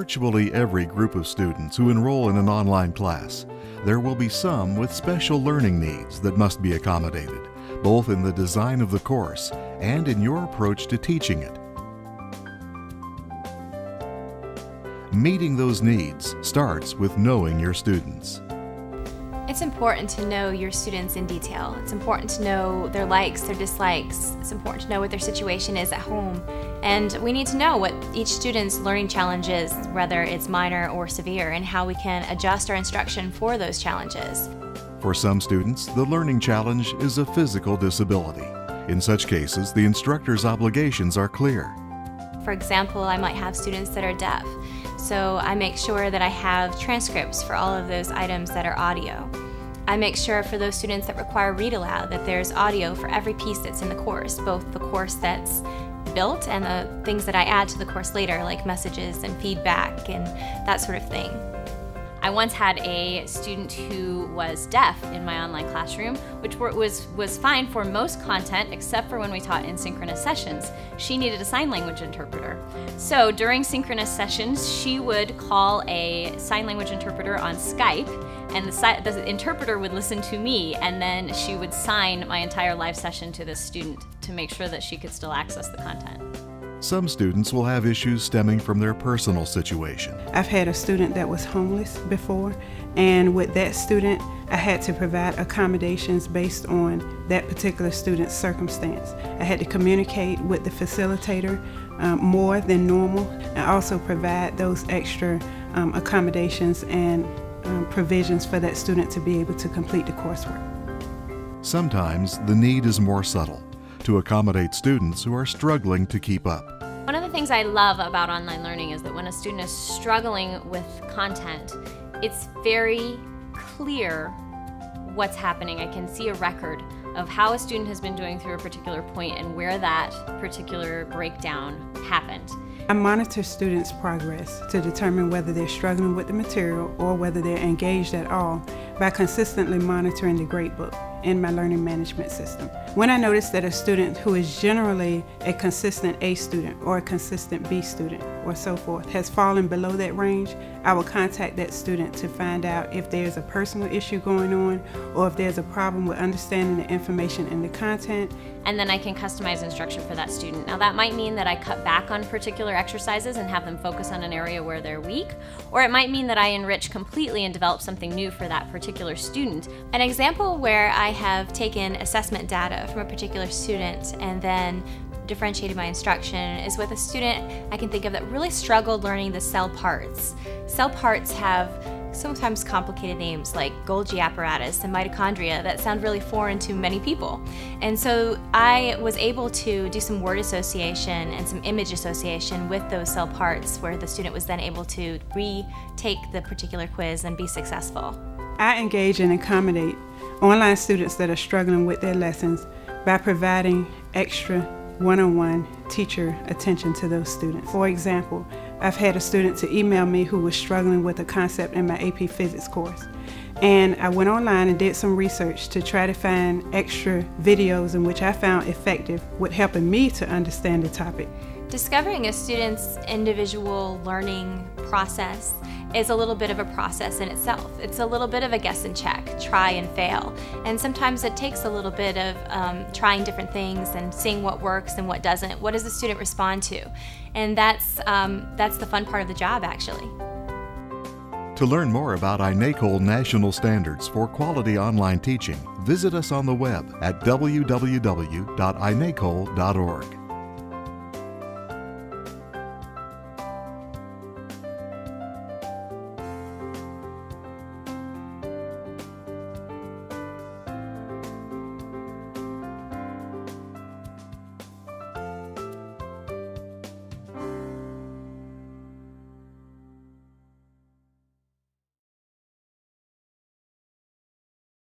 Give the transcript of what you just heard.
virtually every group of students who enroll in an online class, there will be some with special learning needs that must be accommodated, both in the design of the course and in your approach to teaching it. Meeting those needs starts with knowing your students. It's important to know your students in detail. It's important to know their likes, their dislikes. It's important to know what their situation is at home. And we need to know what each student's learning challenge is, whether it's minor or severe, and how we can adjust our instruction for those challenges. For some students, the learning challenge is a physical disability. In such cases, the instructor's obligations are clear. For example, I might have students that are deaf. So I make sure that I have transcripts for all of those items that are audio. I make sure for those students that require read aloud that there's audio for every piece that's in the course, both the course that's built and the things that I add to the course later, like messages and feedback and that sort of thing. I once had a student who was deaf in my online classroom, which was fine for most content except for when we taught in synchronous sessions. She needed a sign language interpreter. So during synchronous sessions, she would call a sign language interpreter on Skype, and the interpreter would listen to me, and then she would sign my entire live session to this student to make sure that she could still access the content. Some students will have issues stemming from their personal situation. I've had a student that was homeless before, and with that student, I had to provide accommodations based on that particular student's circumstance. I had to communicate with the facilitator more than normal, and also provide those extra accommodations and provisions for that student to be able to complete the coursework. Sometimes the need is more subtle, to accommodate students who are struggling to keep up. One of the things I love about online learning is that when a student is struggling with content, it's very clear what's happening. I can see a record of how a student has been doing through a particular point and where that particular breakdown happened. I monitor students' progress to determine whether they're struggling with the material or whether they're engaged at all by consistently monitoring the gradebook in my learning management system. When I notice that a student who is generally a consistent A student or a consistent B student or so forth has fallen below that range, I will contact that student to find out if there's a personal issue going on or if there's a problem with understanding the information in the content. And then I can customize instruction for that student. Now that might mean that I cut back on particular exercises and have them focus on an area where they're weak, or it might mean that I enrich completely and develop something new for that particular student. An example where I have taken assessment data from a particular student and then differentiated my instruction is with a student I can think of that really struggled learning the cell parts. Cell parts have sometimes complicated names like Golgi apparatus and mitochondria that sound really foreign to many people. And so I was able to do some word association and some image association with those cell parts where the student was then able to retake the particular quiz and be successful. I engage and accommodate online students that are struggling with their lessons by providing extra one-on-one teacher attention to those students. For example, I've had a student to email me who was struggling with a concept in my AP Physics course. And I went online and did some research to try to find extra videos in which I found effective with helping me to understand the topic. Discovering a student's individual learning process is a little bit of a process in itself. It's a little bit of a guess and check, try and fail. And sometimes it takes a little bit of trying different things and seeing what works and what doesn't. What does the student respond to? And that's the fun part of the job, actually. To learn more about INACOL National Standards for Quality Online Teaching, visit us on the web at www.inacol.org.